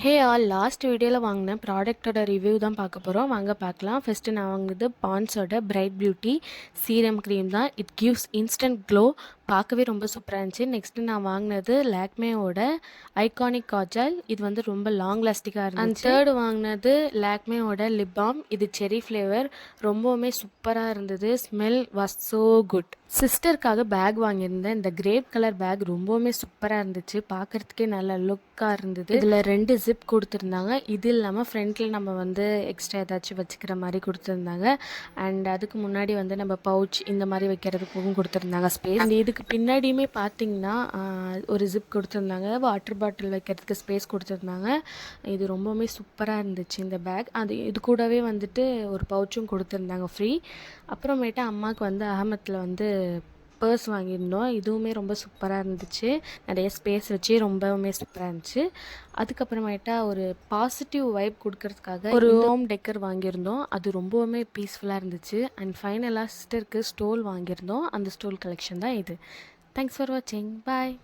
Hey all last வீடியோவில் வாங்கின ப்ராடக்ட்டோட review தான் பார்க்க போகிறோம். வாங்க பார்க்கலாம். ஃபஸ்ட்டு நான் வாங்குனது பாண்ட்ஸோட பிரைட் பியூட்டி சீரம் க்ரீம் தான். It gives instant glow. பார்க்கவே ரொம்ப சூப்பராக இருந்துச்சு. நெக்ஸ்ட்டு நான் வாங்கினது லாக்மேவோட ஐகானிக் காஜல். இது வந்து ரொம்ப லாங் லாஸ்டிக்காக இருந்துச்சு. அண்ட் தேர்டு வாங்கினது லாக்மேவோட லிப் பாம். இது செரி ஃப்ளேவர். ரொம்பவுமே சூப்பராக இருந்தது. Smell was so good. சிஸ்டருக்காக பேக் வாங்கியிருந்தேன். இந்த கிரேப் கலர் பேக் ரொம்பவுமே சூப்பராக இருந்துச்சு. பார்க்குறதுக்கே நல்ல லுக்காக இருந்தது. இதில் 2 ஜிப் கொடுத்துருந்தாங்க. இது இல்லாமல் ஃப்ரண்ட்டில் நம்ம வந்து எக்ஸ்ட்ரா ஏதாச்சும் வச்சுக்கிற மாதிரி கொடுத்துருந்தாங்க. அண்ட் அதுக்கு முன்னாடி வந்து நம்ம பவுச் இந்த மாதிரி வைக்கிறதுக்கும் கொடுத்துருந்தாங்க ஸ்பேஸ். அண்ட் இதுக்கு பின்னாடியுமே பார்த்தீங்கன்னா ஒரு ஜிப் கொடுத்துருந்தாங்க. வாட்டர் பாட்டில் வைக்கிறதுக்கு ஸ்பேஸ் கொடுத்துருந்தாங்க. இது ரொம்பவுமே சூப்பராக இருந்துச்சு இந்த பேக். இது கூடவே வந்துட்டு ஒரு பவுச்சும் கொடுத்துருந்தாங்க ஃப்ரீ. அப்புறமேட்டு அம்மாவுக்கு வந்து அகமத்தில் வந்து பர்ஸ் வாங்கியிருந்தோம். இதுவுமே ரொம்ப சூப்பராக இருந்துச்சு. நிறைய ஸ்பேஸ் வச்சு ரொம்பவுமே சூப்பராக இருந்துச்சு. அதுக்கப்புறமேட்டா ஒரு பாசிட்டிவ் வைப் கொடுக்கறதுக்காக ஒரு ஹோம் டெக்கர் வாங்கியிருந்தோம். அது ரொம்பவுமே பீஸ்ஃபுல்லாக இருந்துச்சு. அண்ட் ஃபைனலாக சிஸ்டருக்கு ஸ்டோல் வாங்கியிருந்தோம். அந்த ஸ்டோல் கலெக்ஷன் தான் இது. தேங்க்ஸ் ஃபார் வாட்சிங். பாய்.